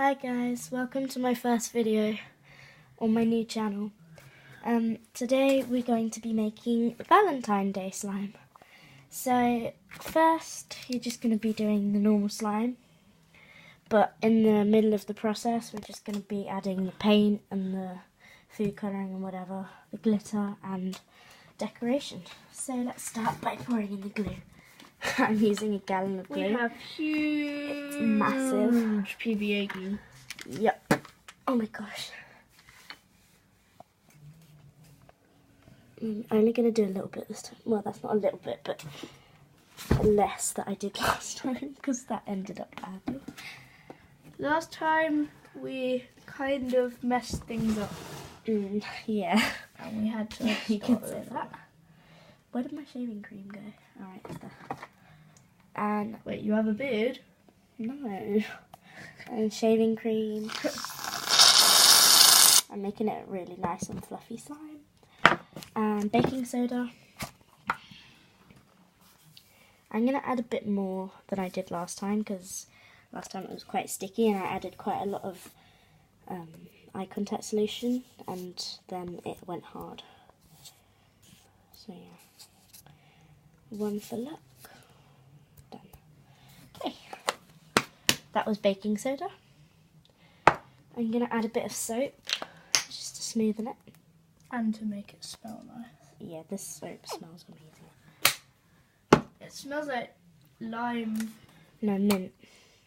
Hi guys, welcome to my first video on my new channel. Today we're going to be making Valentine Day slime. So first you're just going to be doing the normal slime, but in the middle of the process we're just going to be adding the paint and the food colouring and whatever, the glitter and decoration. So let's start by pouring in the glue. I'm using a gallon of glue. We have huge, it's massive PVA glue. Yep. Oh my gosh. I'm only going to do a little bit this time. Well, that's not a little bit, but less that I did last time because that ended up badly. Last time we kind of messed things up. Yeah. And we had to You can say that. Where did my shaving cream go? Alright, it's there. And wait, you have a beard? No. And shaving cream. I'm making it a really nice and fluffy slime. And baking soda. I'm going to add a bit more than I did last time because last time it was quite sticky and I added quite a lot of eye contact solution and then it went hard. So yeah. One for luck. Done. Okay. That was baking soda. I'm going to add a bit of soap just to smoothen it. And to make it smell nice. Yeah, this soap smells amazing. It smells like lime. No, mint.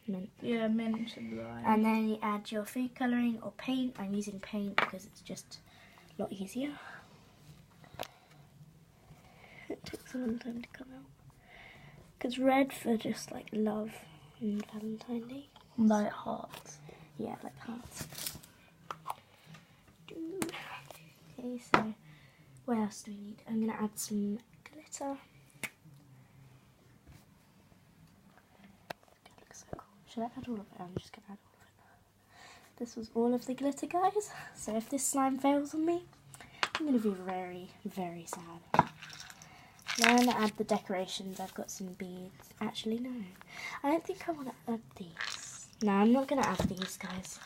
Mint. Yeah, mint and lime. And then you add your food colouring or paint. I'm using paint because it's just a lot easier. It takes a long time to come out. Because red for just like love and Valentine Day. Like hearts. Yeah, like hearts. Okay, so what else do we need? I'm going to add some glitter. That looks so cool. Should I add all of it? I'm just going to add all of it. This was all of the glitter, guys. So if this slime fails on me, I'm going to be very, very sad. Then add the decorations. I've got some beads. Actually, no. I don't think I want to add these. No, I'm not going to add these, guys.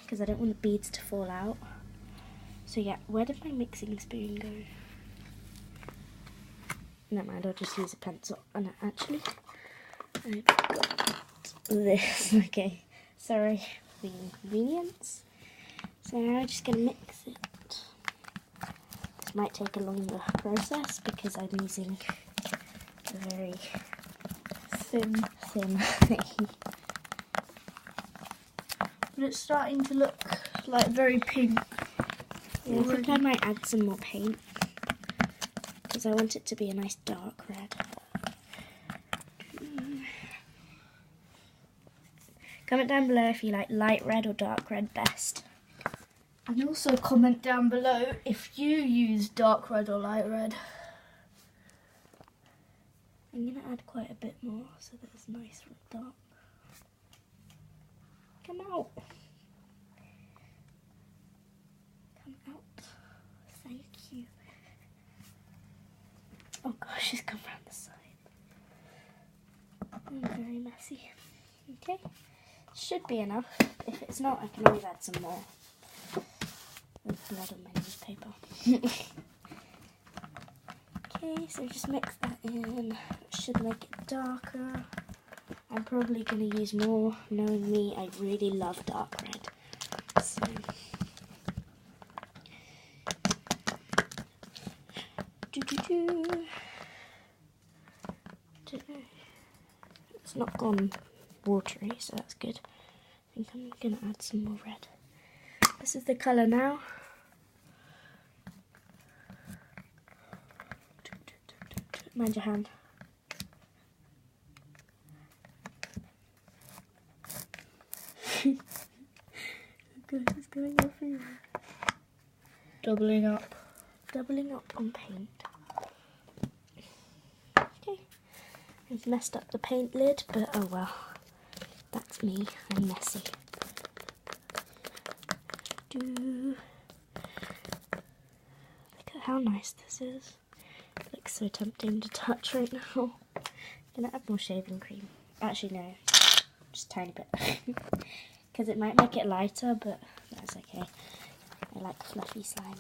Because I don't want the beads to fall out. So yeah, where did my mixing spoon go? Never mind, I'll just use a pencil. Oh no, actually, I've got this. Okay, sorry for the inconvenience. So now I'm just going to mix it. This might take a longer process because I'm using a very thin thing. But it's starting to look like very pink. Yeah, I think I might add some more paint because I want it to be a nice dark red. Comment down below if you like light red or dark red best. And also comment down below if you use dark red or light red. I'm going to add quite a bit more so that it's nice and dark. Come out. Come out. Thank you. Oh gosh, she's come around the side. I'm very messy. Okay. Should be enough. If it's not, I can always add some more. With blood on my newspaper. Okay, so just mix that in. It should make it darker. I'm probably going to use more. Knowing me, I really love dark red. So, it's not gone watery, so that's good. I think I'm going to add some more red. This is the colour now. Mind your hand. It's going everywhere. Doubling up. Doubling up on paint. Okay. I've messed up the paint lid, but oh well. That's me. I'm messy. Look at how nice this is. It looks so tempting to touch right now. I'm gonna add more shaving cream. Actually, no. just a tiny bit. Because it might make it lighter, but that's okay. I like fluffy slime.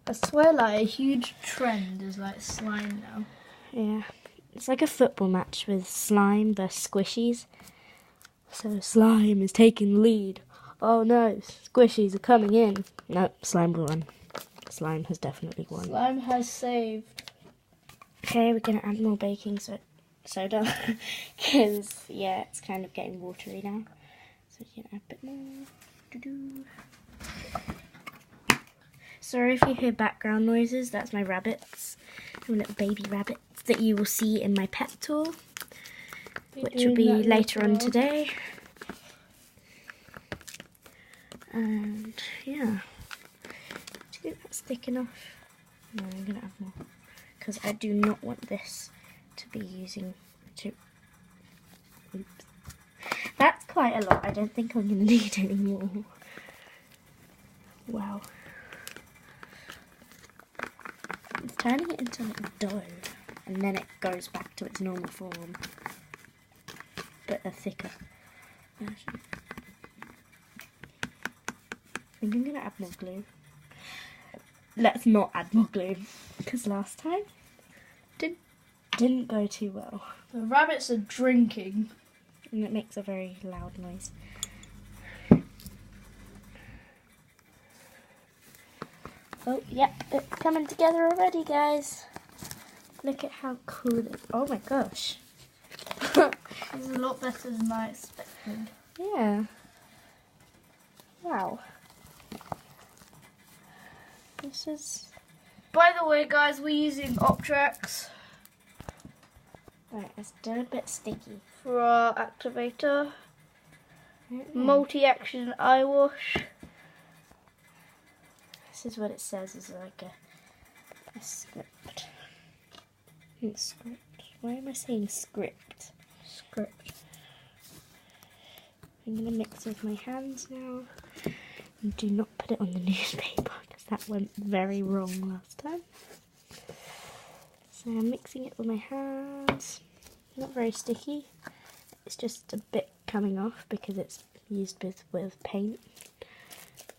I swear, like, a huge trend is like slime now. Yeah, it's like a football match with slime versus squishies. So slime is taking the lead. Oh no, squishies are coming in. Nope, slime won. Slime has definitely won. Slime has saved. Okay, we're gonna add more baking soda because yeah, it's kind of getting watery now. So we're gonna add a bit more. Doo-doo. Sorry if you hear background noises. That's my rabbits, my little baby rabbits that you will see in my pet tour, which will be later on today. And yeah, do you think that's thick enough? No, I'm gonna add more because I do not want this to be using to. Oops, that's quite a lot. I don't think I'm gonna need any more. Wow, it's turning it into like a dough, and then it goes back to its normal form, but a thicker version. I think I'm going to add more glue. Let's not add more glue, because last time didn't go too well. The rabbits are drinking. And it makes a very loud noise. Oh, yep, it's coming together already, guys. Look at how cool it is. Oh my gosh. This is a lot better than I expected. Yeah. Wow. This is... By the way, guys, we're using Optrex Right, it's still a bit sticky. for our activator. Multi-action eye wash. This is what it says is like a script. Script. Why am I saying script? Script. I'm going to mix with my hands now. And do not put it on the newspaper because that went very wrong last time. So I'm mixing it with my hands. Not very sticky. It's just a bit coming off because it's used with paint.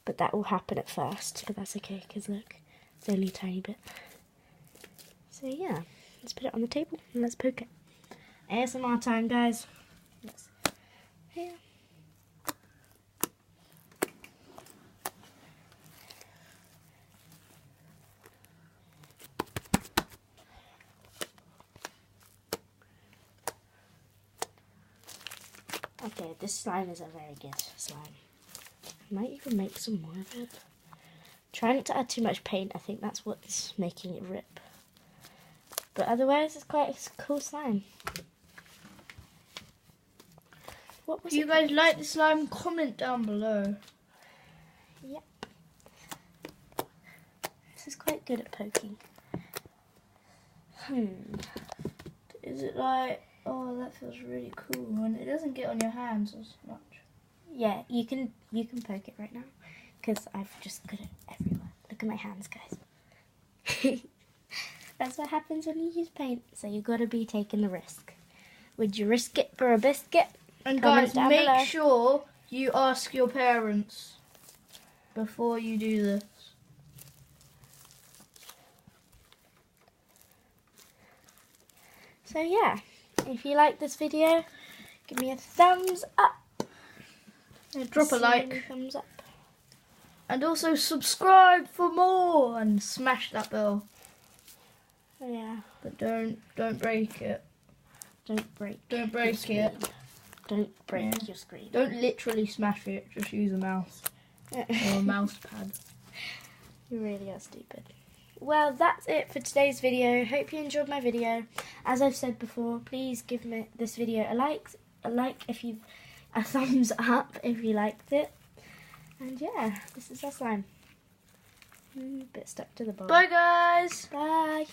But that will happen at first, but that's okay because look, it's only a tiny bit. So yeah, let's put it on the table and let's poke it. ASMR time, guys. Yes. Yeah. Okay, this slime is a very good slime. I might even make some more of it. Try not to add too much paint, I think that's what's making it rip. But otherwise, it's quite a cool slime. What was If you guys like the slime, comment down below. Yep. This is quite good at poking. Is it like, oh, that feels really cool, and it doesn't get on your hands as much. Yeah, you can poke it right now because I've just got it everywhere. Look at my hands, guys. That's what happens when you use paint. So you got to be taking the risk. Would you risk it for a biscuit? And Comment guys, down make below. sure you ask your parents before you do this. So yeah, if you like this video, give me a thumbs up. Drop a like. Thumbs up. And also subscribe for more and smash that bell. Yeah. But don't break it. Don't break Don't break your it. screen. Don't break Yeah. your screen. Don't literally smash it, just use a mouse. Or a mouse pad. You really are stupid. Well, that's it for today's video. Hope you enjoyed my video. As I've said before, please give me this video a like if you, a thumbs up if you liked it. And yeah, this is our slime. Bit stuck to the bowl. Bye guys! Bye.